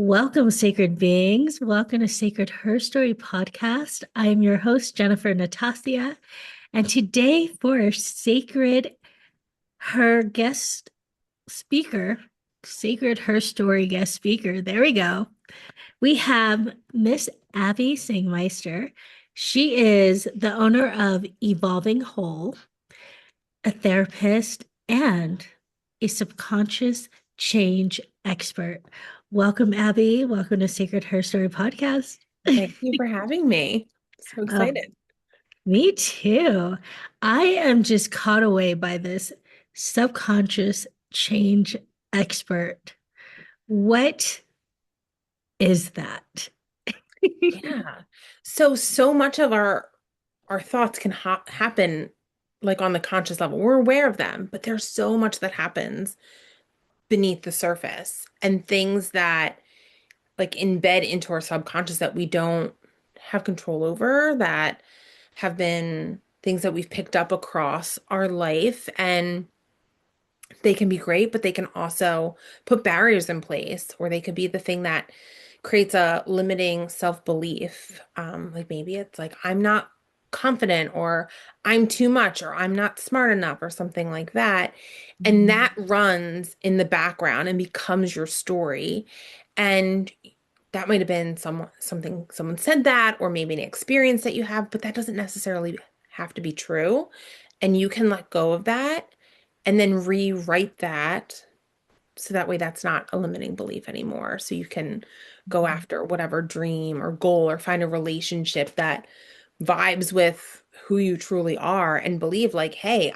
Welcome, sacred beings. Welcome to Sacred HERstory podcast. I'm your host, Jennifer Natasia. And today, for our Sacred Her guest speaker, Sacred HERstory guest speaker, there we go. We have Miss Abbey Sangmeister. She is the owner of Evolving Whole, a therapist, and a subconscious change expert. Welcome, Abby. Welcome to Sacred Her Story podcast. Thank you for having me. So Oh, excited. me too. I am just caught away by this subconscious change expert. What is that? Yeah. So much of our thoughts can happen like on the conscious level. We're aware of them, but there's so much that happens beneath the surface and things that like embed into our subconscious that we don't have control over, that have been things that we've picked up across our life, and they can be great, but they can also put barriers in place, or they could be the thing that creates a limiting self-belief. Like maybe it's like, I'm not confident, or I'm too much, or I'm not smart enough, or something like that. And that runs in the background and becomes your story. And that might have been something someone said that, or maybe an experience that you have, but that doesn't necessarily have to be true. And you can let go of that and then rewrite that so that way that's not a limiting belief anymore. So you can go after whatever dream or goal, or find a relationship that vibes with who you truly are, and believe like, hey,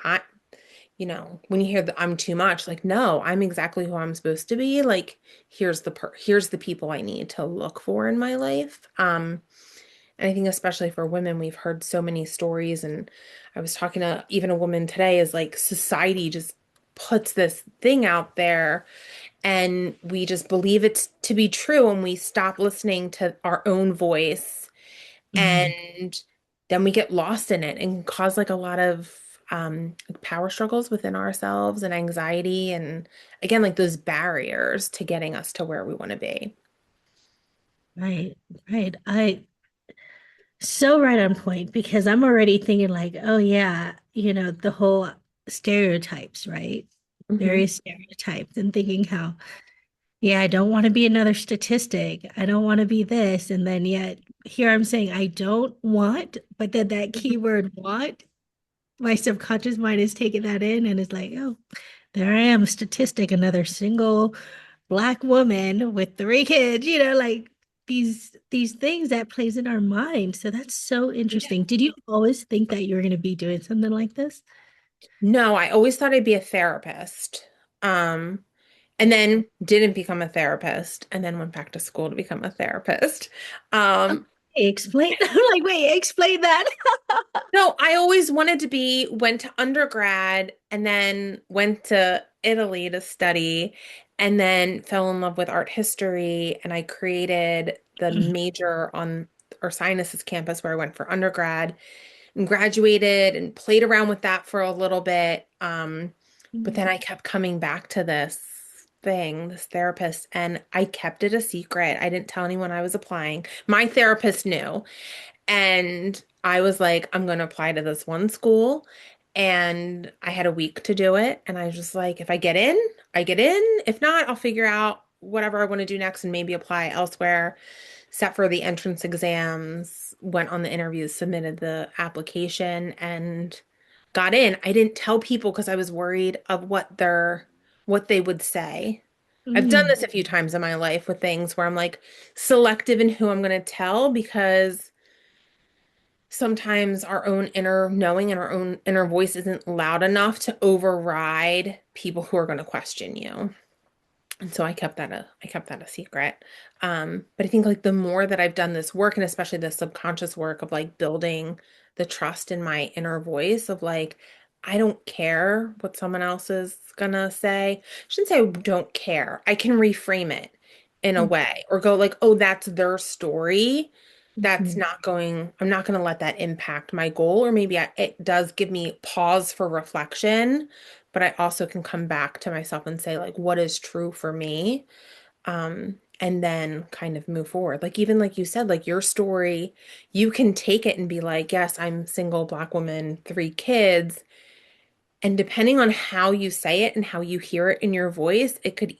when you hear that I'm too much, like, no, I'm exactly who I'm supposed to be. Like, here's the people I need to look for in my life. And I think especially for women, we've heard so many stories. And I was talking to even a woman today, is like society just puts this thing out there, and we just believe it to be true, and we stop listening to our own voice, Mhm. and then we get lost in it and cause like a lot of like power struggles within ourselves, and anxiety, and again, like those barriers to getting us to where we want to be. Right, right. So right on point because I'm already thinking like, oh yeah, the whole stereotypes, right? Hmm. Various stereotypes and thinking how, yeah, I don't want to be another statistic. I don't want to be this. And then yet here I'm saying I don't want, but then that keyword want, my subconscious mind is taking that in and is like, oh, there I am, a statistic, another single Black woman with three kids, like these things that plays in our mind. So that's so Yeah. interesting. Did you always think that you were going to be doing something like this? No, I always thought I'd be a therapist. Um, and then didn't become a therapist, and then went back to school to become a therapist. Okay, Um, explain. I'm like, wait, explain that. No, I always wanted to went to undergrad, and then went to Italy to study, and then fell in love with art history. And I created the major on our sciences campus where I went for undergrad, and graduated and played around with that for a little bit. But then I kept coming back to this therapist, and I kept it a secret. I didn't tell anyone I was applying. My therapist knew. And I was like, I'm going to apply to this one school. And I had a week to do it. And I was just like, if I get in, I get in. If not, I'll figure out whatever I want to do next and maybe apply elsewhere. Sat for the entrance exams, went on the interviews, submitted the application, and got in. I didn't tell people because I was worried of what they would say. I've done Mm, this a few times in my life with things where I'm like selective in who I'm going to tell, because sometimes our own inner knowing and our own inner voice isn't loud enough to override people who are going to question you. And so I kept that a secret. But I think like the more that I've done this work, and especially the subconscious work of like building the trust in my inner voice of like, I don't care what someone else is gonna say. I shouldn't say I don't care. I can reframe it in a mm, way, or go like, oh, that's their story. mm. I'm not gonna let that impact my goal. Or maybe it does give me pause for reflection, but I also can come back to myself and say, like, what is true for me? and then kind of move forward. Like even like you said, like your story, you can take it and be like, yes, I'm single Black woman, three kids. And depending on how you say it and how you hear it in your voice, it could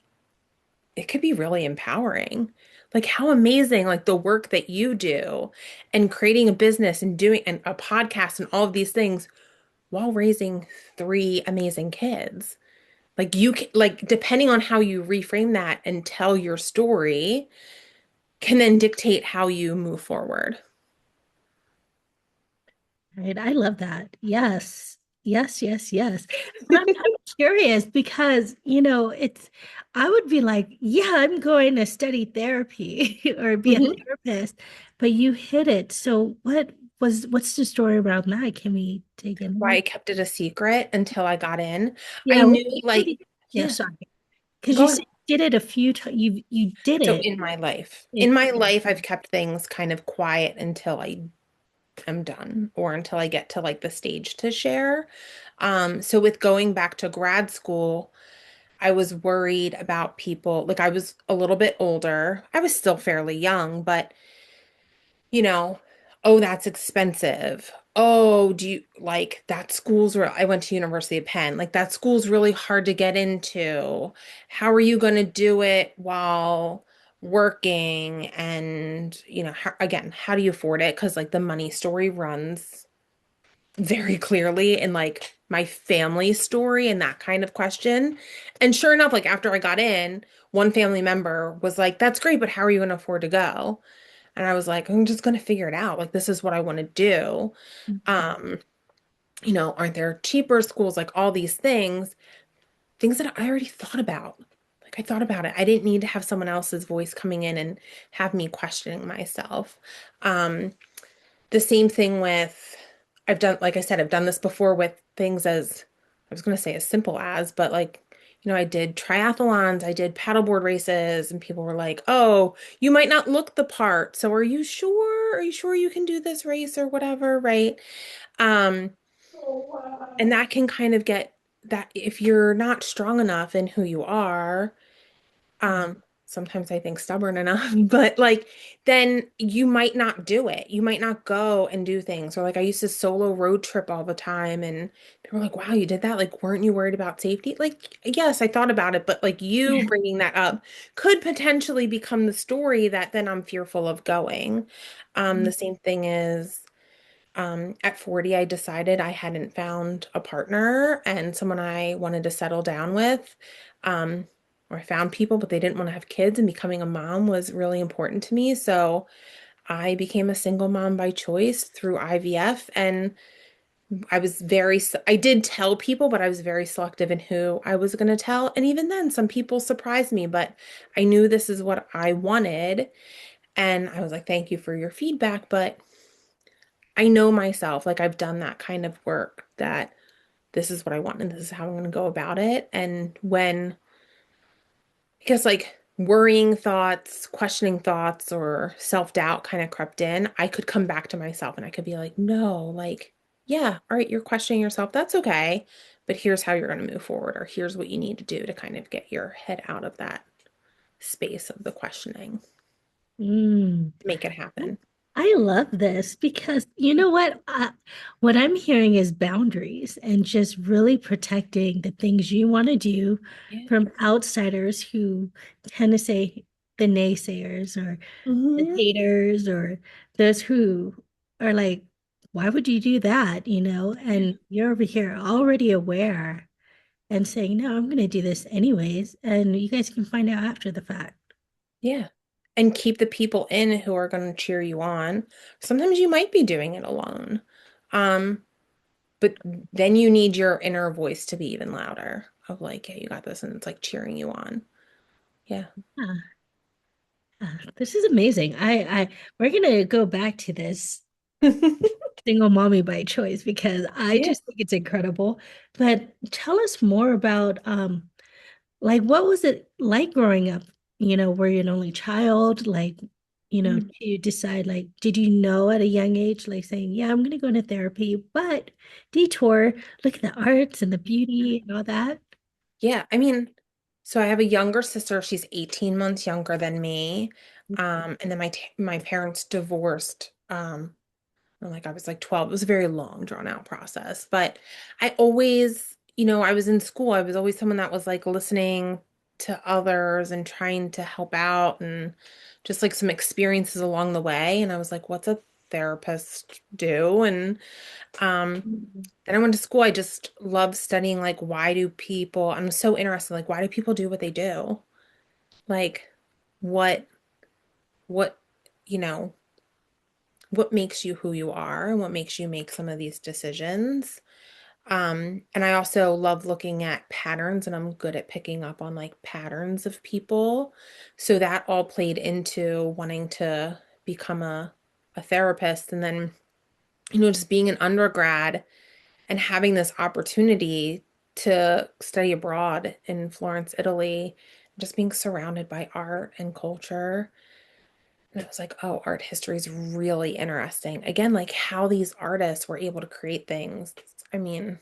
be really empowering. Like how amazing, like the work that you do and creating a business and doing and a podcast and all of these things while raising three amazing kids. Like you can, like depending on how you reframe that and tell your story can then dictate how you move forward. Right. I love that. Yes. Yes, yes, yes. But I'm kind of curious because, I would be like, yeah, I'm going to study therapy or be a Mhm. therapist, but you hit it. So what's the story around that? Can we dig into Why that? I kept it a secret until I got in. I Yeah, knew maybe, like, yeah, yeah, sorry. Because you go said ahead. you did it a few times. You did So it. in my life, I've kept things kind of quiet until I am done or until I get to like the stage to share. So with going back to grad school, I was worried about people, like I was a little bit older. I was still fairly young, but you know, oh, that's expensive. Oh, do you like that school's I went to University of Penn. Like that school's really hard to get into. How are you going to do it while working? And, again, how do you afford it? Because like the money story runs very clearly in like my family story and that kind of question. And sure enough, like after I got in, one family member was like, "That's great, but how are you going to afford to go?" And I was like, I'm just going to figure it out. Like, this is what I want to do. Um, aren't there cheaper schools? Like all these things that I already thought about. Like I thought about it. I didn't need to have someone else's voice coming in and have me questioning myself. Um, the same thing with, I've done, like I said, I've done this before with things as, I was going to say as simple as, but like, I did triathlons, I did paddleboard races, and people were like, oh, you might not look the part. So are you sure? Are you sure you can do this race or whatever? Right. Um, and that can kind of get that if you're not strong enough in who you are, sometimes I think stubborn enough, but like then you might not do it. You might not go and do things. Or like I used to solo road trip all the time and people were like, "Wow, you did that? Like weren't you worried about safety?" Like yes, I thought about it, but like you bringing that up could potentially become the story that then I'm fearful of going. The same thing is at 40, I decided I hadn't found a partner and someone I wanted to settle down with. Um, or I found people, but they didn't want to have kids, and becoming a mom was really important to me. So I became a single mom by choice through IVF. And I did tell people, but I was very selective in who I was going to tell. And even then, some people surprised me, but I knew this is what I wanted. And I was like, thank you for your feedback, but I know myself, like I've done that kind of work that this is what I want and this is how I'm going to go about it. And when, I guess like worrying thoughts, questioning thoughts, or self-doubt kind of crept in, I could come back to myself and I could be like, no, like, yeah, all right, you're questioning yourself. That's okay. But here's how you're going to move forward, or here's what you need to do to kind of get your head out of that space of the questioning, Mm. make it happen. I love this because you know what I'm hearing is boundaries and just really protecting the things you want to do Yeah. from outsiders who tend to say the naysayers or the Hmm. haters or those who are like, why would you do that? Yeah. And you're over here already aware and saying, no, I'm going to do this anyways. And you guys can find out after the fact. Yeah. And keep the people in who are going to cheer you on. Sometimes you might be doing it alone. Um, but then you need your inner voice to be even louder of like, yeah, you got this. And it's like cheering you on. Yeah. Ah, this is amazing. We're gonna go back to this single mommy by choice because I Yeah. just think it's incredible. But tell us more about like what was it like growing up? Were you an only child? Like, to decide like, did you know at a young age, like saying, yeah, I'm gonna go into therapy, but detour, look at the arts and the beauty and all that? Yeah. I mean, So I have a younger sister. She's 18 months younger than me. And then my parents divorced. Like I was like 12. It was a very long, drawn out process. But I always, I was in school. I was always someone that was like listening to others and trying to help out and just like some experiences along the way. And I was like, what's a therapist do? And um then I went to school. I just love studying like why do people, I'm so interested, like why do people do what they do? Like what what you know, what makes you who you are and what makes you make some of these decisions. And I also love looking at patterns and I'm good at picking up on like patterns of people. So that all played into wanting to become a therapist. And then, just being an undergrad and having this opportunity to study abroad in Florence, Italy, just being surrounded by art and culture. And I was like, oh, art history is really interesting. Again, like how these artists were able to create things. I mean,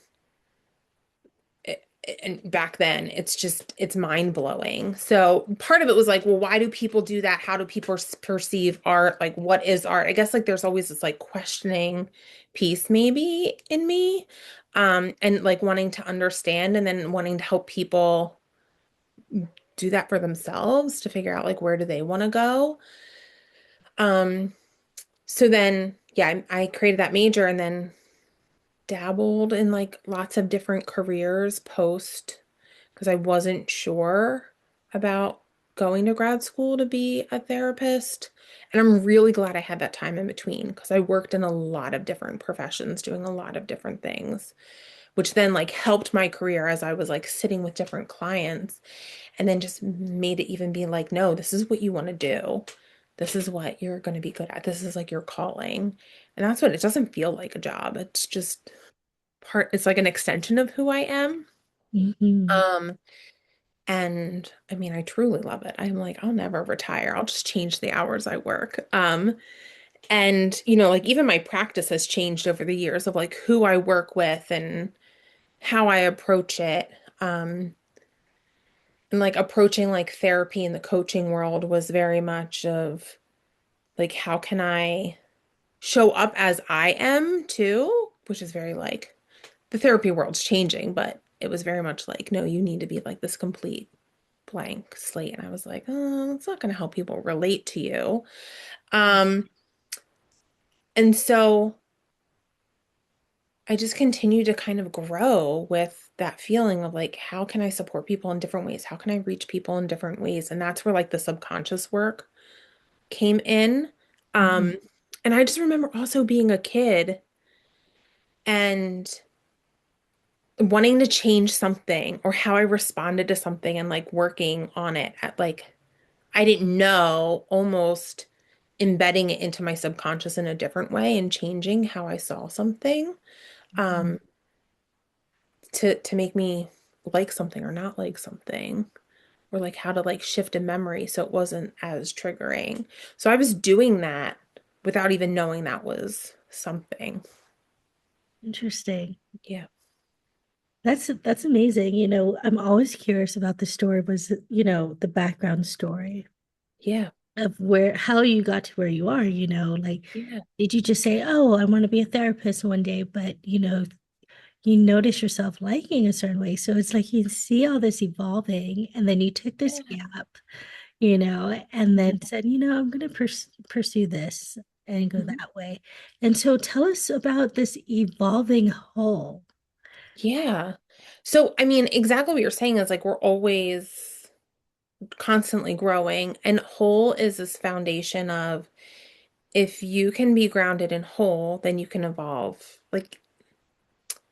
and back then, it's mind blowing. So part of it was like, well, why do people do that? How do people perceive art? Like, what is art? I guess like there's always this like questioning piece maybe in me, and like wanting to understand and then wanting to help people do that for themselves to figure out like where do they want to go. Um, so then, yeah, I created that major and then dabbled in like lots of different careers post because I wasn't sure about going to grad school to be a therapist. And I'm really glad I had that time in between because I worked in a lot of different professions, doing a lot of different things, which then like helped my career as I was like sitting with different clients and then just made it even be like, no, this is what you want to do. This is what you're going to be good at. This is like your calling. And that's what it doesn't feel like a job. It's just it's like an extension of who I am. Mhm. Um, and I mean, I truly love it. I'm like, I'll never retire. I'll just change the hours I work. And like even my practice has changed over the years of like who I work with and how I approach it. And like approaching like therapy in the coaching world was very much of like, how can I show up as I am too, which is very like the therapy world's changing, but it was very much like, no, you need to be like this complete blank slate. And I was like, oh, it's not going to help people relate to you. Um, and so I just continue to kind of grow with that feeling of like, how can I support people in different ways? How can I reach people in different ways? And that's where like the subconscious work came in. Mhm. Um, and I just remember also being a kid and wanting to change something or how I responded to something and like working on it at like I didn't know, almost embedding it into my subconscious in a different way and changing how I saw something, um, to make me like something or not like something, or like how to like shift a memory so it wasn't as triggering. So I was doing that without even knowing that was something. Interesting. Yeah. That's amazing. I'm always curious about the story was, the background story Yeah. of how you got to where you are, like Yeah. did you just say, "Oh, I want to be a therapist one day," but you notice yourself liking a certain way. So it's like you see all this evolving and then you took this Yeah. gap, and then said, I'm going to pursue this and go Mhm. that way. And so tell us about this evolving whole. Yeah. So, I mean, exactly what you're saying is like we're always constantly growing, and whole is this foundation of if you can be grounded in whole, then you can evolve like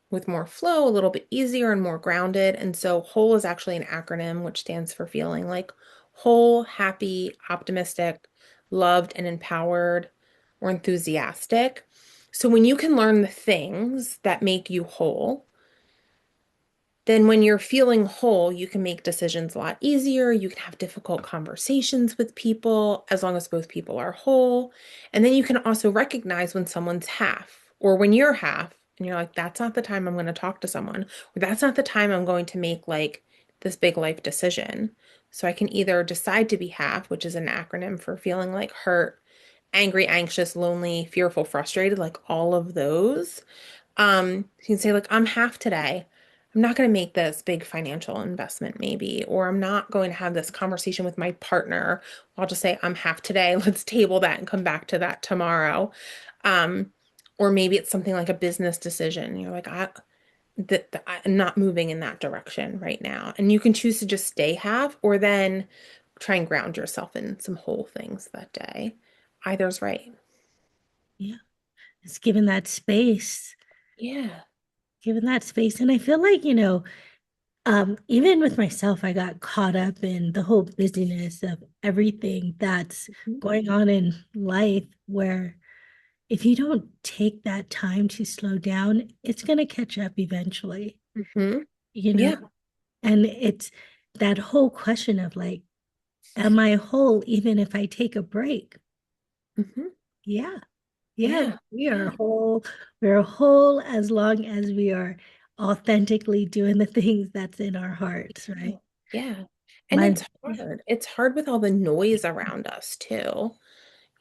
with more flow, a little bit easier and more grounded. And so whole is actually an acronym which stands for feeling like whole, happy, optimistic, loved and empowered or enthusiastic. So when you can learn the things that make you whole, then when you're feeling whole, you can make decisions a lot easier. You can have difficult conversations with people as long as both people are whole. And then you can also recognize when someone's half or when you're half and you're like, that's not the time I'm going to talk to someone, or that's not the time I'm going to make like this big life decision. So I can either decide to be half, which is an acronym for feeling like hurt, angry, anxious, lonely, fearful, frustrated, like all of those. You can say like, I'm half today. I'm not going to make this big financial investment, maybe, or I'm not going to have this conversation with my partner. I'll just say, I'm half today. Let's table that and come back to that tomorrow. Um, or maybe it's something like a business decision. You're like, I'm not moving in that direction right now. And you can choose to just stay half or then try and ground yourself in some whole things that day. Either's right. Yeah. It's given that space, Yeah. given that space. And I feel like, even with myself, I got caught up in the whole busyness of everything that's going on in life, where if you don't take that time to slow down, it's going to catch up eventually, Mm-hmm. you know? Yeah. And it's that whole question of like, am I whole even if I take a break? Mm-hmm. Yeah. Yeah. Yeah. We are Yeah. whole. We're whole as long as we are authentically doing the things that's in our hearts, Yeah. right? Yeah. And My, it's yeah. hard. It's hard with all the noise around us too.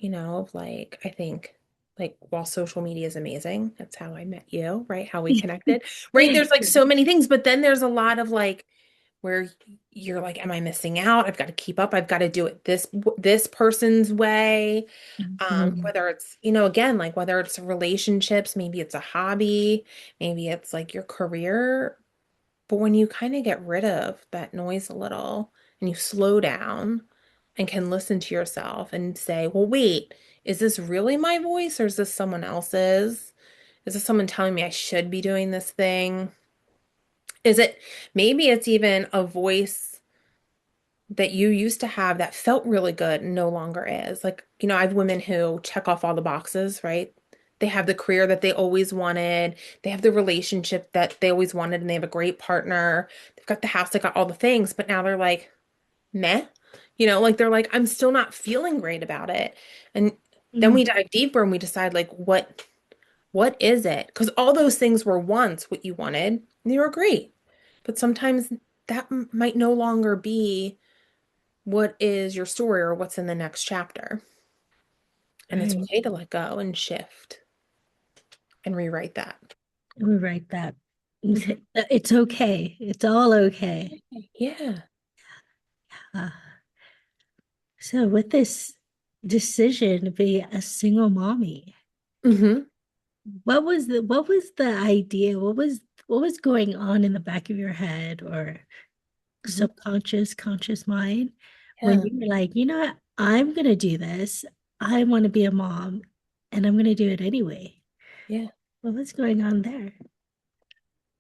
Of like, I think like while social media is amazing, that's how I met you, right? How we connected, right? There's like so many things, but then there's a lot of like where you're like, am I missing out? I've got to keep up. I've got to do it this person's way. Mhm. Whether it's, again, like whether it's relationships, maybe it's a hobby, maybe it's like your career. But when you kind of get rid of that noise a little and you slow down and can listen to yourself and say, well, wait, is this really my voice or is this someone else's? Is this someone telling me I should be doing this thing? Is it maybe it's even a voice that you used to have that felt really good and no longer is? Like, I have women who check off all the boxes, right? They have the career that they always wanted. They have the relationship that they always wanted, and they have a great partner. They've got the house, they got all the things, but now they're like, meh. Like they're like, I'm still not feeling great about it. And then we Mhm. dive deeper and we decide like what is it? Because all those things were once what you wanted, and they were great. But sometimes that might no longer be what is your story or what's in the next chapter. And it's Right. okay to let go and shift and rewrite that. We write that. Mhm. It's okay. It's all okay. Yeah. Uh, so with this decision to be a single mommy, Hmm. what was the idea? What was going on in the back of your head or Hmm. subconscious, conscious mind when Yeah. you were like, you know what, I'm gonna do this. I want to be a mom and I'm gonna do it anyway. Yeah. What was going on there?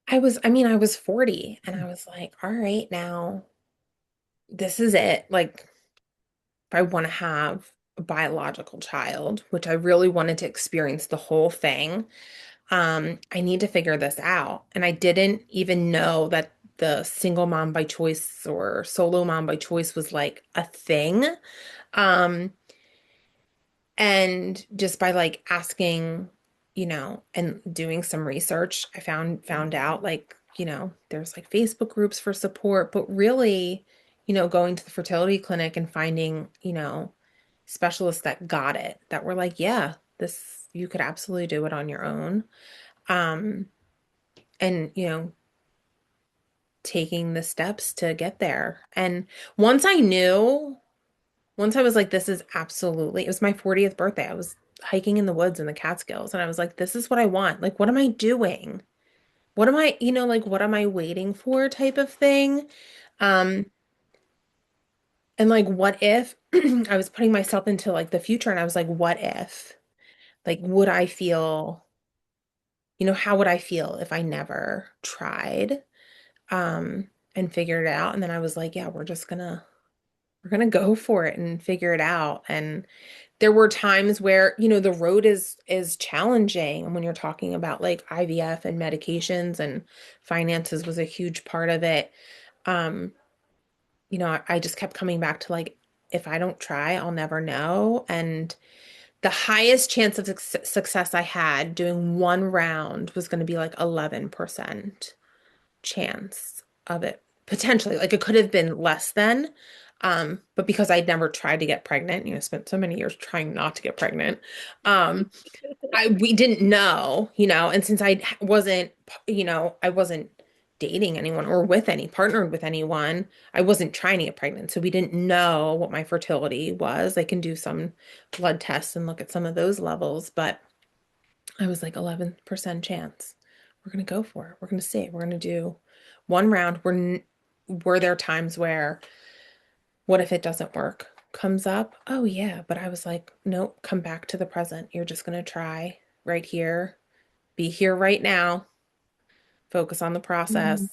I was 40 and I was like, all right, now this is it. Like, if I want to have a biological child, which I really wanted to experience the whole thing, I need to figure this out. And I didn't even know that the single mom by choice or solo mom by choice was like a thing. Um, and just by like asking, and doing some research, I found out like, there's like Facebook groups for support, but really, going to the fertility clinic and finding, specialists that got it, that were like, yeah, this you could absolutely do it on your own. Um, and taking the steps to get there. And once I knew, once I was like, this is absolutely, it was my 40th birthday. I was hiking in the woods in the Catskills and I was like, this is what I want. Like, what am I doing? What am I, like, what am I waiting for type of thing? Um, and like, what if I was putting myself into like the future and I was like, what if? Like, would I feel, how would I feel if I never tried and figured it out? And then I was like, yeah, we're gonna go for it and figure it out. And there were times where, the road is challenging. And when you're talking about like IVF and medications and finances was a huge part of it. Um, I just kept coming back to like, if I don't try, I'll never know. And the highest chance of success I had doing one round was going to be like 11% chance of it potentially, like it could have been less than. But because I'd never tried to get pregnant, spent so many years trying not to get pregnant, um, we didn't know, and since I wasn't dating anyone or partnered with anyone, I wasn't trying to get pregnant. So we didn't know what my fertility was. I can do some blood tests and look at some of those levels, but I was like 11% chance. We're going to go for it. We're going to see it. We're going to do one round. Were there times where, what if it doesn't work? Comes up? Oh, yeah. But I was like, nope, come back to the present. You're just going to try right here, be here right now, focus on the Mhm. process,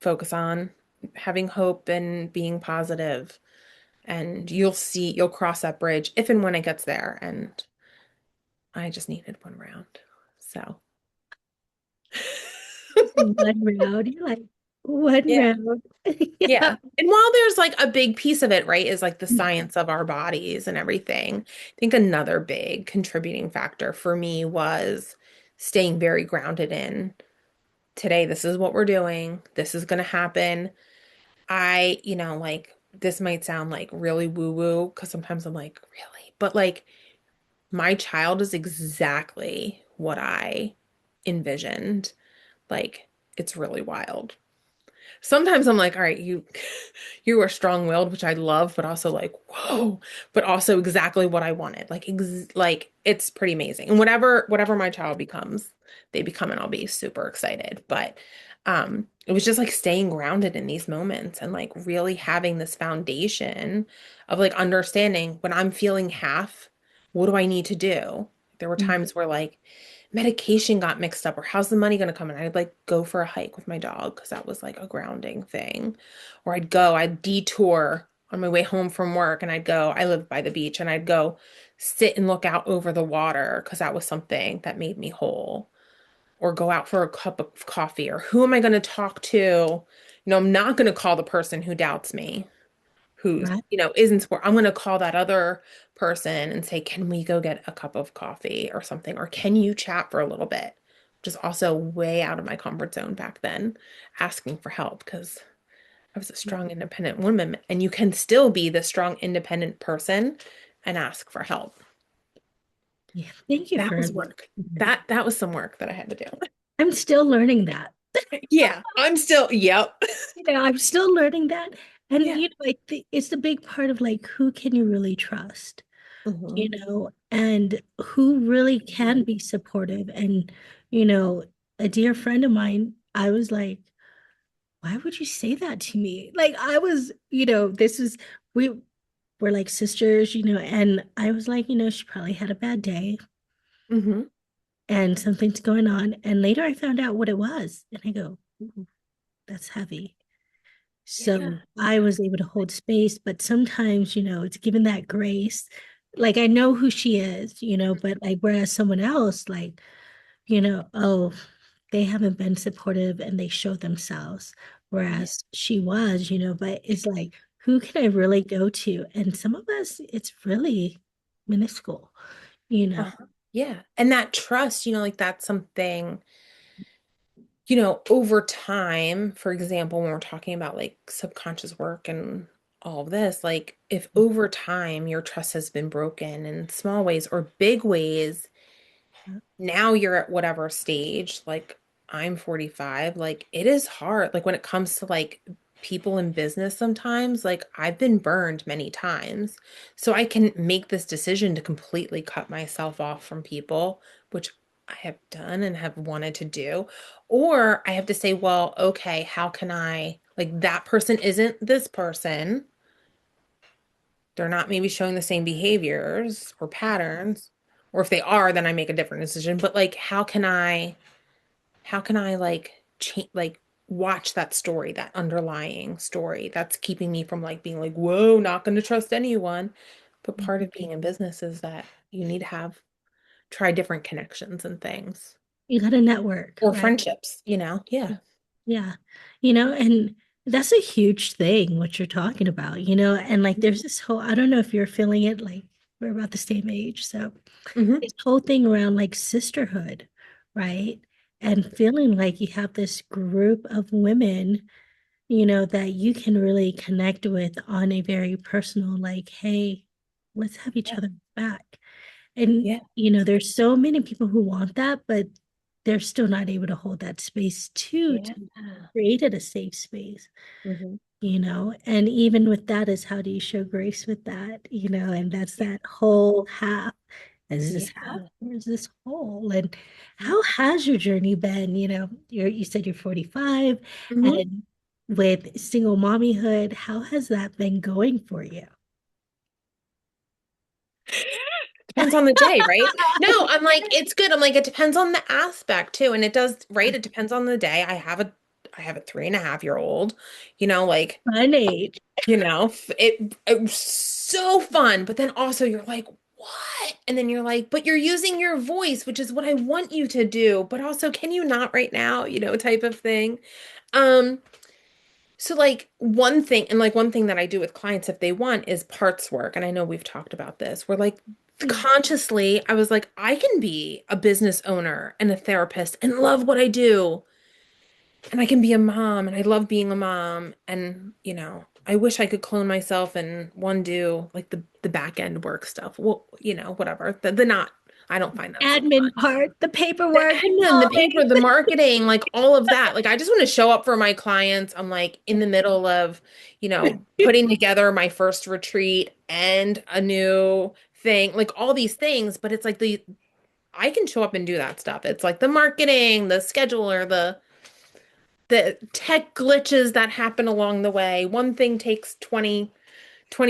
focus on having hope and being positive, and you'll cross that bridge if and when it gets there. And I just needed one round. So, One round. You're like, one yeah. round. Yeah. Yeah. And while there's like a big piece of it, right, is like the science of our bodies and everything, I think another big contributing factor for me was staying very grounded in today, this is what we're doing. This is going to happen. Like this might sound like really woo-woo because sometimes I'm like, really? But like my child is exactly what I envisioned. Like it's really wild. Sometimes I'm like, all right, you are strong-willed, which I love, but also like, whoa, but also exactly what I wanted. Like it's pretty amazing. And whatever my child becomes, they become, and I'll be super excited. But it was just like staying grounded in these moments and like really having this foundation of like understanding when I'm feeling half, what do I need to do? There were times where like medication got mixed up or how's the money going to come in? I'd like go for a hike with my dog because that was like a grounding thing. Or I'd detour on my way home from work and I live by the beach and I'd go sit and look out over the water because that was something that made me whole. Or go out for a cup of coffee or who am I going to talk to? I'm not going to call the person who doubts me who's, Right. isn't support. I'm going to call that other person and say, can we go get a cup of coffee or something? Or can you chat for a little bit? Which is also way out of my comfort zone back then, asking for help because I was a strong, independent woman. And you can still be the strong, independent person and ask for help. Yeah. Thank you That for was work. That was some work that I had to do. I'm still learning that. Yeah, I'm still, yep. I'm still learning that. And Yeah. it's the big part of like who can you really trust, Mhm. and who really can be supportive. And, you know, a dear friend of mine, I was like, why would you say that to me? Like I was, this is we were like sisters, and I was like, she probably had a bad day Mhm. and something's going on. And later I found out what it was. And I go, "Ooh, that's heavy." So Yeah. I was able to hold space, but sometimes, it's given that grace. Like I know who she is, but like whereas someone else, like, oh, they haven't been supportive and they show themselves. Yeah. Whereas she was, but it's like, who can I really go to? And some of us, it's really minuscule, you know. Yeah. And that trust, like that's something, over time, for example, when we're talking about like subconscious work and all of this, like if over time your trust has been broken in small ways or big ways, now you're at whatever stage, like I'm 45, like it is hard. Like when it comes to like people in business sometimes, like I've been burned many times. So I can make this decision to completely cut myself off from people, which I have done and have wanted to do. Or I have to say, well, okay, how can I, like that person isn't this person. They're not maybe showing the same behaviors or patterns. Or if they are, then I make a different decision. But like, how can I like change, like watch that story, that underlying story that's keeping me from like being like, whoa, not going to trust anyone. But part of being in business is that you need to try different connections and things You got to network, or right? friendships, Yeah. Yeah. And that's a huge thing, what you're talking about, and like there's this whole, I don't know if you're feeling it, like we're about the same age. So Hmm. this whole thing around like sisterhood, right? And feeling like you have this group of women that you can really connect with on a very personal, like, hey, let's have each Yeah. other back. And, Yeah. there's so many people who want that, but they're still not able to hold that space to Yeah. create it a safe space. Hmm. And even with that is how do you show grace with that, and that's Yeah. that whole half. Is this half Yeah. or is this whole? And Yeah. how has your journey been? You said you're 45, Hmm. and with single mommyhood, how has that been going for you? Depends on the day, right? No, I'm like, it's good. I'm like, it depends on the aspect too. And it does, right? It depends on the day. I have a 3.5-year old, like, Fun age. it was so fun. But then also you're like, what? And then you're like, but you're using your voice, which is what I want you to do. But also, can you not right now, type of thing. Um, So like one thing that I do with clients if they want is parts work. And I know we've talked about this. Where like Yeah. consciously I was like, I can be a business owner and a therapist and love what I do. And I can be a mom and I love being a mom. And, I wish I could clone myself and one do like the back end work stuff. Well, whatever. The not I don't find that so Admin fun. part, the The paperwork. admin, the paper, the marketing, like all of that. Like I just want to show up for my clients. I'm like in the middle of, putting together my first retreat and a new thing, like all these things, but it's like I can show up and do that stuff. It's like the marketing, the scheduler, the tech glitches that happen along the way. One thing takes 20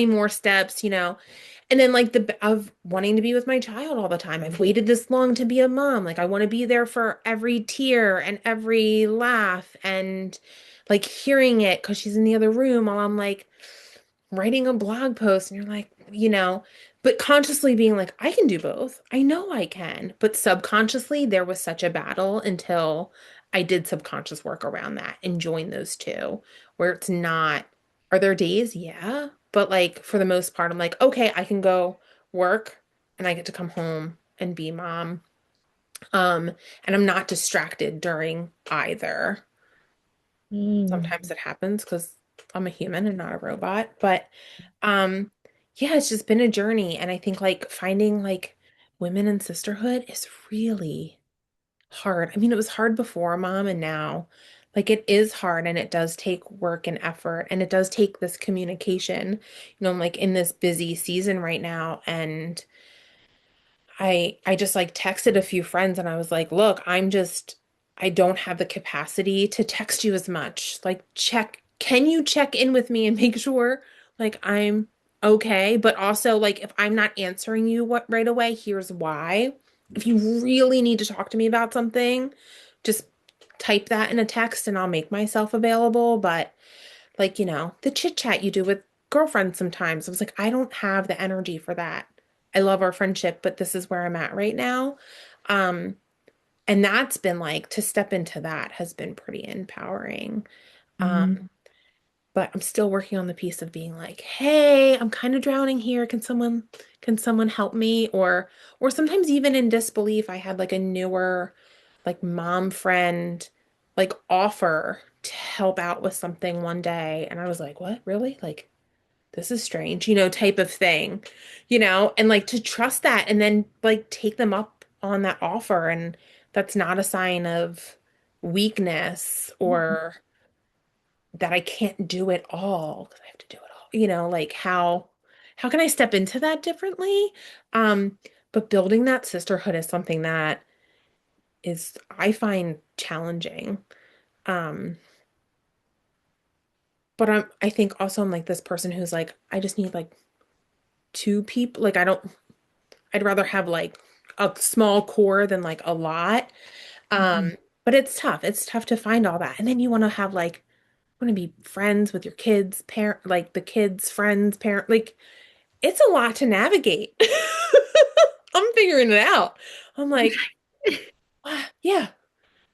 more steps, And then like the of wanting to be with my child all the time. I've waited this long to be a mom. Like I want to be there for every tear and every laugh and like hearing it because she's in the other room while I'm like writing a blog post and you're like, but consciously being like, I can do both. I know I can. But subconsciously, there was such a battle until I did subconscious work around that and joined those two, where it's not, are there days? Yeah. But like for the most part, I'm like, okay, I can go work and I get to come home and be mom. Um, and I'm not distracted during either. Mm. Sometimes it happens because I'm a human and not a robot. But um, yeah, it's just been a journey. And I think like finding like women in sisterhood is really hard. I mean, it was hard before mom and now like it is hard and it does take work and effort and it does take this communication. I'm like in this busy season right now and I just like texted a few friends and I was like, look, I don't have the capacity to text you as much. Like can you check in with me and make sure like I'm okay? But also like if I'm not answering you what right away, here's why. If you really need to talk to me about something, just type that in a text and I'll make myself available. But like, the chit chat you do with girlfriends sometimes. I was like, I don't have the energy for that. I love our friendship, but this is where I'm at right now. Um, and that's been like to step into that has been pretty empowering. Mm. But I'm still working on the piece of being like, hey, I'm kind of drowning here. Can someone help me? Or sometimes even in disbelief, I had like a newer like mom friend like offer to help out with something one day. And I was like, what? Really? Like, this is strange, type of thing, and like to trust that and then like take them up on that offer. And that's not a sign of weakness or that I can't do it all because I have to do it all, like how can I step into that differently? Um, but building that sisterhood is something that is I find challenging. Um, but I think also I'm like this person who's like, I just need like two people. Like I'd rather have like a small core than like a lot. Mhm. But it's tough. It's tough to find all that. And then you want to have like want to be friends with your kids, parent like the kids, friends, parent like it's a lot to navigate. I'm figuring it out. I'm like, ah, yeah,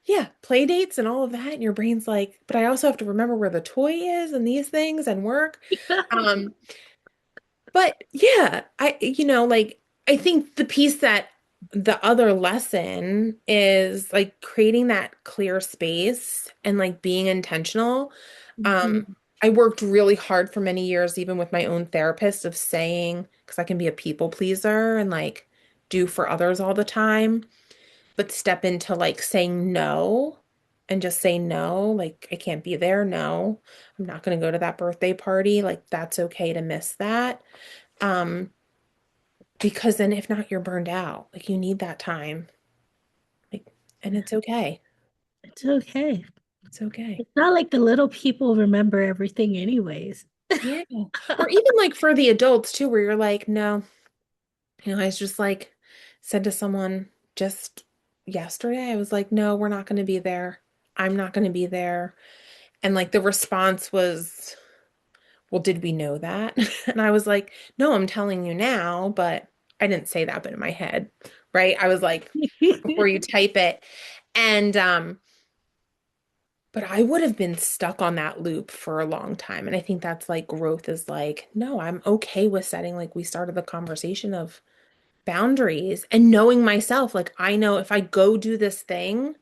yeah, play dates and all of that. And your brain's like, but I also have to remember where the toy is and these things and work. Um, but yeah, like I think the piece that the other lesson is like creating that clear space and like being intentional. Um, Mhm. I worked really hard for many years, even with my own therapist, of saying, because I can be a people pleaser and like do for others all the time, but step into like saying no and just say no, like I can't be there. No, I'm not going to go to that birthday party. Like that's okay to miss that. Um, because then if not, you're burned out. Like you need that time. Like, and it's okay. It's okay. It's okay. It's not like the little people remember everything anyways. Yeah. Or even like for the adults too, where you're like, no, I was just like said to someone just yesterday, I was like, no, we're not going to be there. I'm not going to be there. And like the response was, well, did we know that? And I was like, no, I'm telling you now, but I didn't say that, but in my head, right? I was like, before you type it. And but I would have been stuck on that loop for a long time. And I think that's like growth is like, no, I'm okay with setting, like we started the conversation of boundaries and knowing myself. Like, I know if I go do this thing,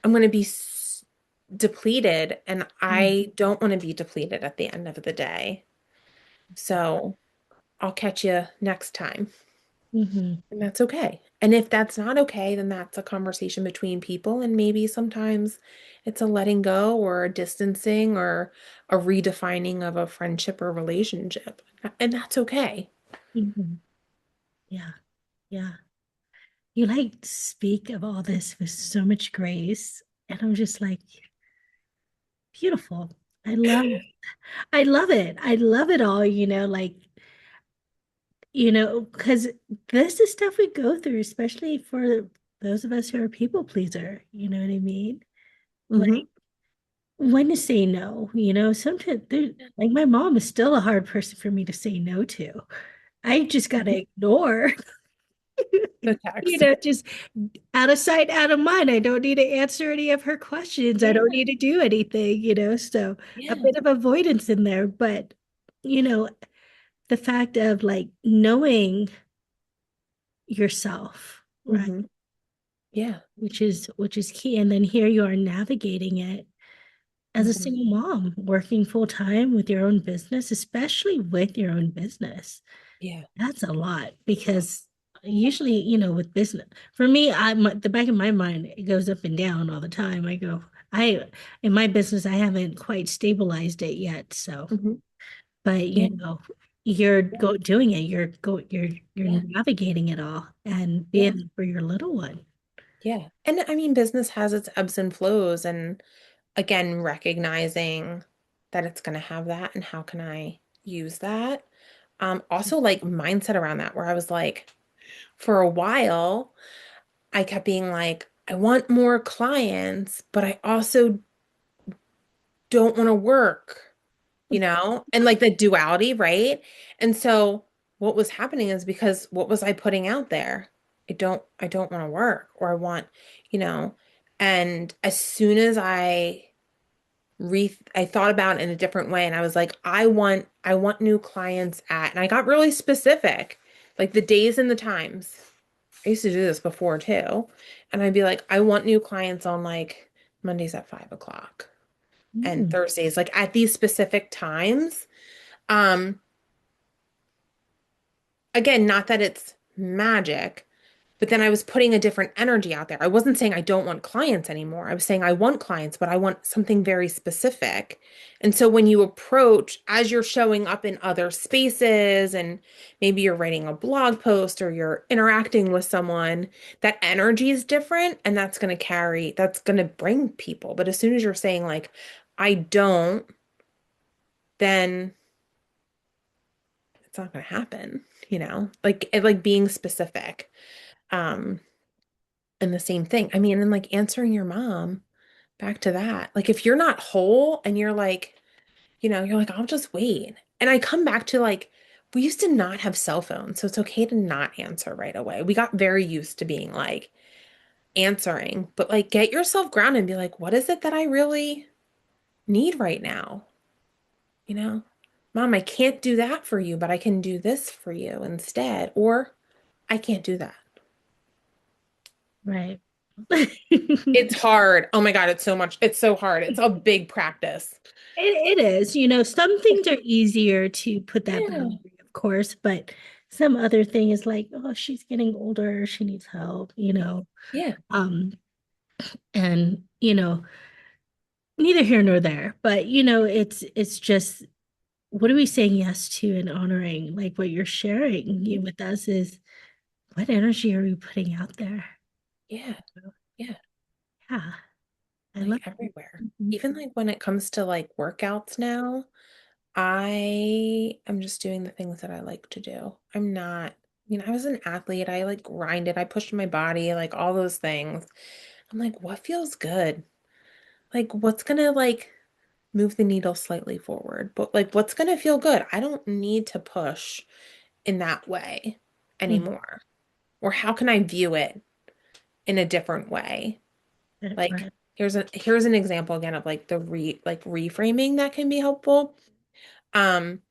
I'm going to be depleted and I don't want to be depleted at the end of the day. So I'll catch you next time. Mhm. And that's okay. And if that's not okay, then that's a conversation between people. And maybe sometimes it's a letting go or a distancing or a redefining of a friendship or relationship. And that's okay. Mhm. Yeah, yeah. You like speak of all this with so much grace. And I'm just like, beautiful. I love I love it. I love it all, like, because this is stuff we go through, especially for those of us who are people pleaser. You know what I mean? Hmm. Like when to say no, sometimes like my mom is still a hard person for me to say no to. I just gotta ignore, The text. just out of sight, out of mind. I don't need to answer any of her questions. I don't Yeah. need to do anything, so a Yeah. bit of avoidance in there. But, you know, the fact of like knowing yourself, right? Hmm. Yeah. Which is key. And then here you are navigating it as a Hmm. single mom, working full time with your own business, especially with your own business. Yeah. That's a lot because usually, with business, for me, the back of my mind, it goes up and down all the time. I, in my business, I haven't quite stabilized it yet. So, Hmm. but Yeah. you're Yeah. doing it. You're Yeah. navigating it all and Yeah. being there for your little one. Yeah. And I mean, business has its ebbs and flows. And again, recognizing that it's going to have that and how can I use that? Also, like mindset around that, where I was like, for a while, I kept being like, I want more clients, but I also don't want to work, and like the duality, right? And so what was happening is because what was I putting out there? I don't want to work or I want, you know, and as soon as I thought about it in a different way and I was like, I want new clients and I got really specific, like the days and the times. I used to do this before too. And I'd be like, I want new clients on like Mondays at 5 o'clock and Mm. Thursdays, like at these specific times. Um, Again, not that it's magic, but then I was putting a different energy out there. I wasn't saying I don't want clients anymore. I was saying I want clients, but I want something very specific. And so when you approach, as you're showing up in other spaces, and maybe you're writing a blog post or you're interacting with someone, that energy is different and that's going to bring people. But as soon as you're saying, like, I don't, then it's not going to happen, like being specific. Um, And the same thing. I mean, and like answering your mom, back to that. Like if you're not whole and you're like, you're like, I'll just wait. And I come back to like, we used to not have cell phones, so it's okay to not answer right away. We got very used to being like answering, but like get yourself grounded and be like, what is it that I really need right now? You know, Mom, I can't do that for you, but I can do this for you instead. Or I can't do that. Right. It's hard. Oh my God, it's so much. It's so hard. It's a big practice. It is, some things are easier to put that Yeah. boundary, of course, but some other thing is like, oh, she's getting older, she needs help. Yeah. Um, and neither here nor there, but it's just what are we saying yes to and honoring like what you're sharing with us is what energy are we putting out there? Yeah. Yeah. Yeah, I love Like everywhere. it. Even like when it comes to like workouts now, I am just doing the things that I like to do. I'm not, I was an athlete. I like grinded, I pushed my body, like all those things. I'm like, what feels good? Like, what's gonna like move the needle slightly forward? But like, what's gonna feel good? I don't need to push in that way Mhm. anymore. Or how can I view it in a different way? Like, Right. here's an example again of like the reframing that can be helpful. Um,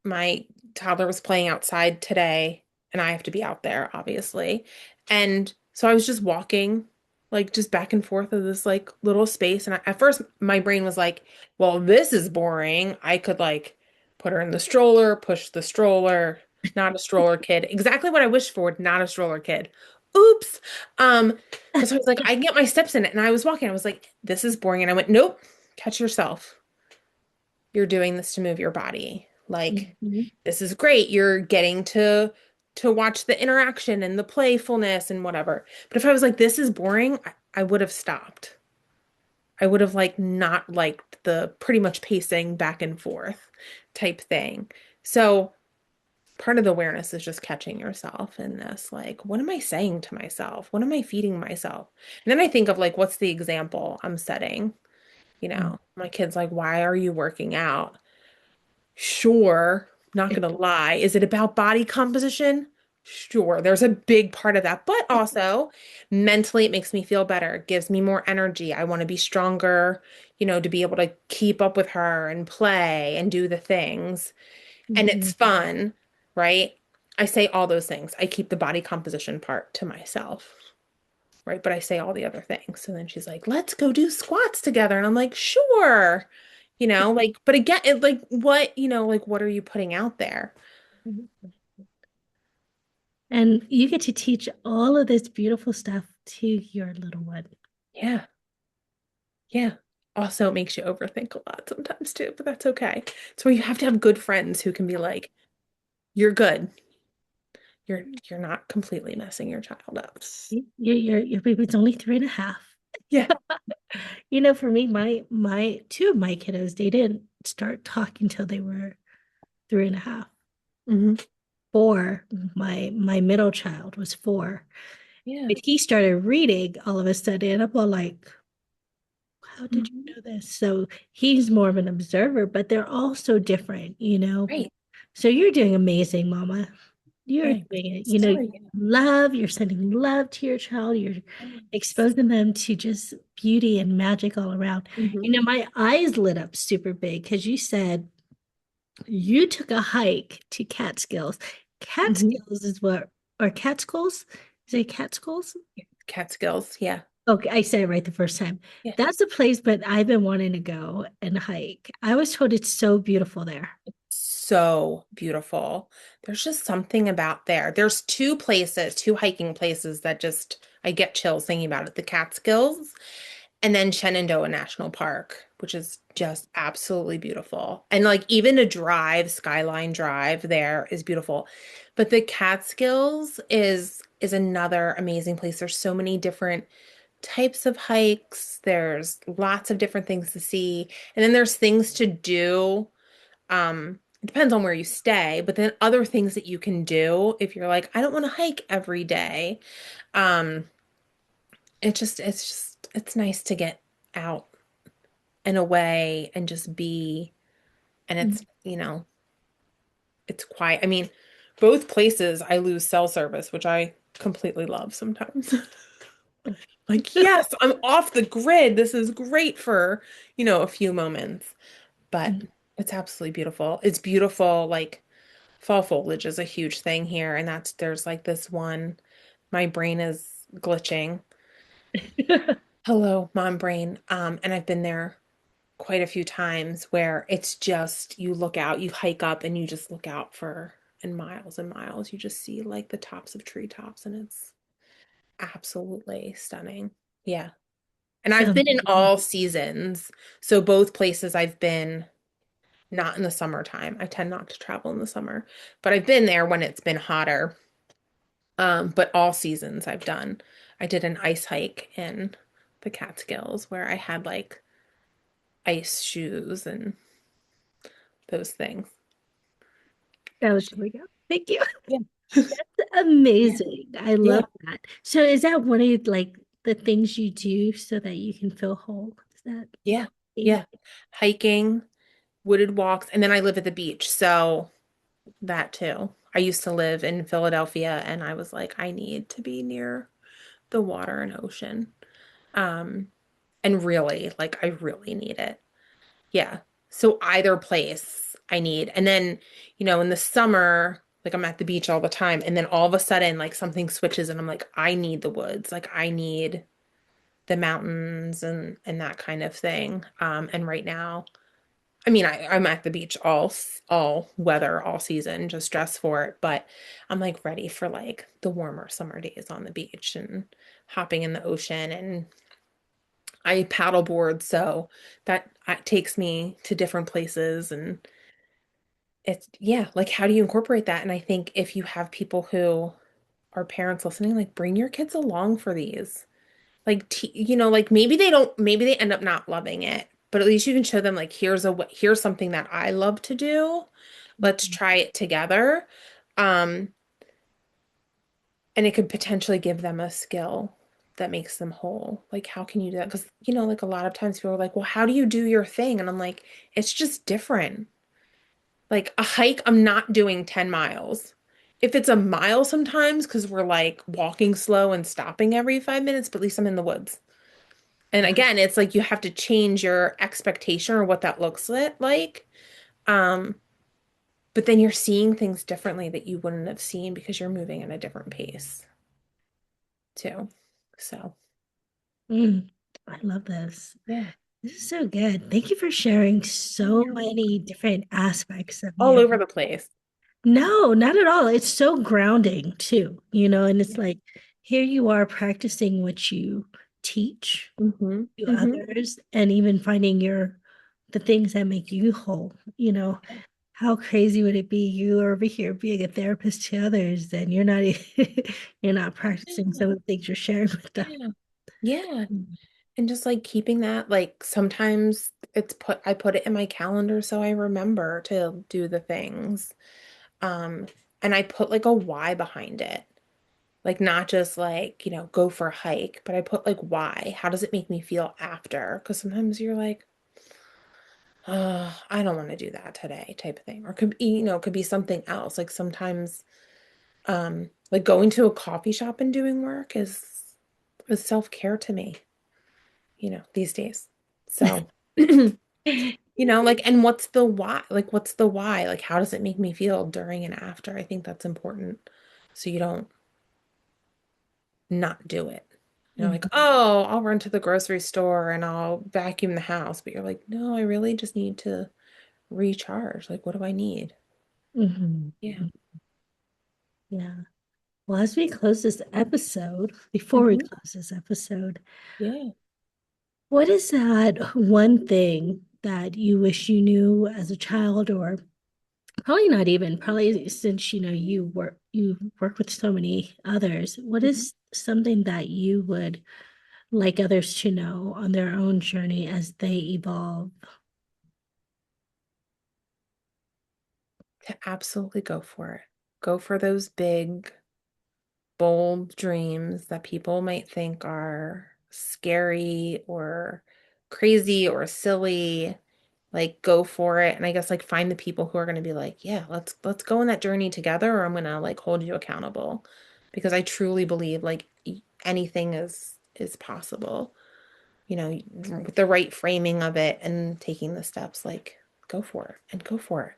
my toddler was playing outside today, and I have to be out there, obviously. And so I was just walking, like just back and forth of this like little space. And at first, my brain was like, well, this is boring. I could like put her in the stroller, push the stroller, not a stroller kid. Exactly what I wished for, not a stroller kid. Oops. But so I was like, I can get my steps in it. And I was walking, I was like, this is boring. And I went, nope, catch yourself. You're doing this to move your body. Like, Mhm. this is great. You're getting to watch the interaction and the playfulness and whatever. But if I was like, this is boring, I would have stopped. I would have like not liked the pretty much pacing back and forth type thing. So part of the awareness is just catching yourself in this, like, what am I saying to myself? What am I feeding myself? And then I think of like, what's the example I'm setting? My kid's like, why are you working out? Sure, not gonna lie. Is it about body composition? Sure, there's a big part of that, but also mentally it makes me feel better, it gives me more energy. I want to be stronger, to be able to keep up with her and play and do the things. And it's Mhm. fun, right? I say all those things. I keep the body composition part to myself, right? But I say all the other things. So then she's like, let's go do squats together. And I'm like, sure. Like, but again, like what, like what are you putting out there? And you get to teach all of this beautiful stuff to your little one. Yeah. Yeah. Also, it makes you overthink a lot sometimes too, but that's okay. It's where you have to have good friends who can be like, you're good. You're not completely messing your child up. Your baby's only 3.5. Yeah. For me, my two of my kiddos, they didn't start talking till they were 3.5. Hmm. 4, my middle child was 4. Yeah. But he started reading all of a sudden, and I'm all like, how did Hmm. you know this? So he's more of an observer, but they're all so different. Right. So you're doing amazing, Mama. You're Thanks. doing it. So are you. Love, you're sending love to your child. You're exposing them to just beauty and magic all around. Hmm. My eyes lit up super big because you said you took a hike to Catskills. Hmm. Catskills is what, or Catskills? Is it Catskills? Cat skills. Yeah. Okay, I said it right the first time. Yeah. That's a place, but I've been wanting to go and hike. I was told it's so beautiful there. So beautiful. There's just something about there. There's two hiking places that just I get chills thinking about it. The Catskills and then Shenandoah National Park, which is just absolutely beautiful. And like even a drive, Skyline Drive there is beautiful. But the Catskills is another amazing place. There's so many different types of hikes. There's lots of different things to see. And then there's things to do. It depends on where you stay, but then other things that you can do if you're like, I don't want to hike every day. Um, it's nice to get out and away and just be, and it's quiet. I mean, both places I lose cell service, which I completely love sometimes. Like, yes, I'm off the grid. This is great for, a few moments, but it's absolutely beautiful. It's beautiful, like fall foliage is a huge thing here, and there's like this one. My brain is glitching. Hello, mom brain. And I've been there quite a few times where it's just you look out, you hike up and you just look out for and miles. You just see like the tops of treetops and it's absolutely stunning. Yeah. And I've Sounds been in amazing. all seasons. So both places I've been not in the summertime. I tend not to travel in the summer, but I've been there when it's been hotter. But all seasons I've done. I did an ice hike in the Catskills where I had like ice shoes and those things. That was really good. Thank you. Yeah. Yeah. Amazing. I Yeah. love that. So is that one of like the things you do so that you can feel whole? Is that Yeah. maybe? Yeah. Hiking, wooded walks, and then I live at the beach, so that too. I used to live in Philadelphia and I was like, I need to be near the water and ocean. Um, and really, like I really need it. Yeah. So either place I need. And then, in the summer, like I'm at the beach all the time, and then all of a sudden, like something switches and I'm like, I need the woods. Like I need the mountains and that kind of thing. And right now, I mean, I'm at the beach all weather, all season, just dress for it, but I'm like ready for like the warmer summer days on the beach and hopping in the ocean and I paddleboard, so that takes me to different places and it's yeah, like how do you incorporate that? And I think if you have people who are parents listening, like bring your kids along for these. Like like maybe they end up not loving it, but at least you can show them like here's something that I love to do. Let's try it together. Um, and it could potentially give them a skill that makes them whole. Like how can you do that? Because like a lot of times people are like, "Well, how do you do your thing?" And I'm like, "It's just different." Like a hike, I'm not doing 10 miles. If it's a mile sometimes, because we're like walking slow and stopping every 5 minutes, but at least I'm in the woods. And Yeah. again, it's like you have to change your expectation or what that looks like. Um, but then you're seeing things differently that you wouldn't have seen because you're moving at a different pace too. So, Mm, I love this. yeah. This is so good. Thank you for sharing Oh, so you're many different aspects of all you. over the place. No, not at all. It's so grounding too, and it's Yeah. like here you are practicing what you teach Mm-hmm. to Mm-hmm. others and even finding the things that make you whole. How crazy would it be you are over here being a therapist to others and you're not you're not practicing Yeah. some of the things you're sharing with them. Yeah. Yeah. And just like keeping that, like sometimes I put it in my calendar so I remember to do the things. Um, and I put like a why behind it. Like not just like, go for a hike, but I put like why. How does it make me feel after? Because sometimes you're like, oh, I don't want to do that today, type of thing. Or could be, could be something else. Like sometimes like going to a coffee shop and doing work is self-care to me, these days. So like, and what's the why? Like, what's the why? Like, how does it make me feel during and after? I think that's important. So you don't not do it. You're like, Mhm. oh, I'll run to the grocery store and I'll vacuum the house. But you're like, no, I really just need to recharge. Like, what do I need? Mhm. Yeah. Yeah. Well, as we close this episode, before we Hmm. close this episode, Yeah. what is that one thing that you wish you knew as a child, or probably not even, probably since you work with so many others, what Mhm. is something that you would like others to know on their own journey as they evolve? To absolutely go for it. Go for those big, bold dreams that people might think are scary or crazy or silly. Like go for it. And I guess like find the people who are going to be like, yeah, let's go on that journey together or I'm going to like hold you accountable because I truly believe like anything is possible. With the right framing of it and taking the steps like go for it and go for it.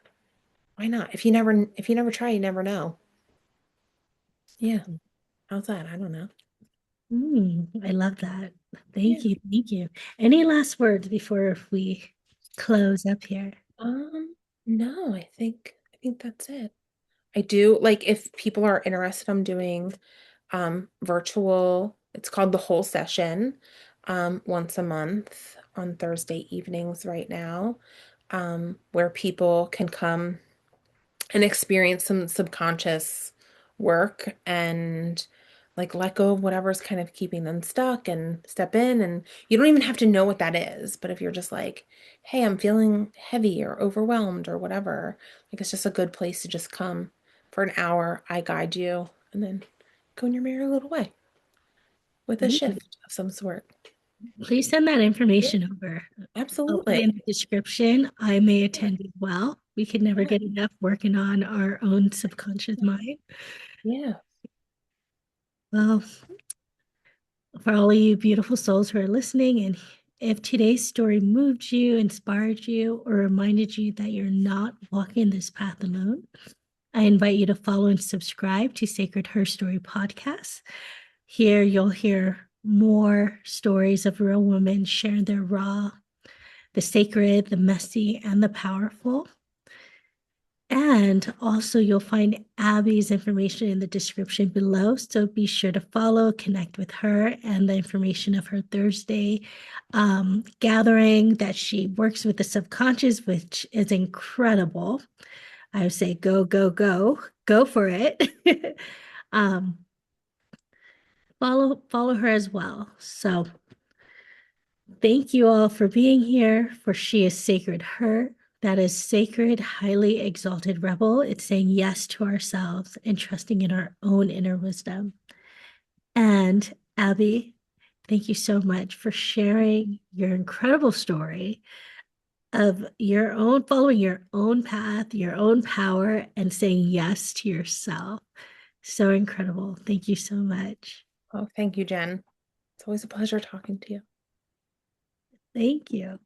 Why not? If you never try, you never know. Yeah. How's that? I don't know. I love that. Yeah. Thank you. Thank you. Any last words before we close up here? No, I think that's it. I do like if people are interested, I'm doing virtual, it's called the whole session, once a month on Thursday evenings right now, where people can come and experience some subconscious work and like let go of whatever's kind of keeping them stuck and step in. And you don't even have to know what that is, but if you're just like, hey, I'm feeling heavy or overwhelmed or whatever, like it's just a good place to just come for an hour. I guide you and then go in your merry little way with a Great. shift of some sort. Please send that Yeah, information over. I'll put it absolutely. in the description. I may Yeah, attend as well. We could never yeah, get enough working on our own subconscious mind. yeah. Well, for all of you beautiful souls who are listening, and if today's story moved you, inspired you, or reminded you that you're not walking this path alone, I invite you to follow and subscribe to Sacred HERstory podcast. Here you'll hear more stories of real women sharing their raw, the sacred, the messy, and the powerful. And also, you'll find Abby's information in the description below. So be sure to follow, connect with her, and the information of her Thursday gathering that she works with the subconscious, which is incredible. I would say go, go, go, go for it. um, follow her as well. So thank you all for being here. For she is sacred her. That is sacred, highly exalted rebel. It's saying yes to ourselves and trusting in our own inner wisdom. And Abby, thank you so much for sharing your incredible story of your own following your own path, your own power, and saying yes to yourself. So incredible. Thank you so much. Oh, thank you, Jen. It's always a pleasure talking to you. Thank you.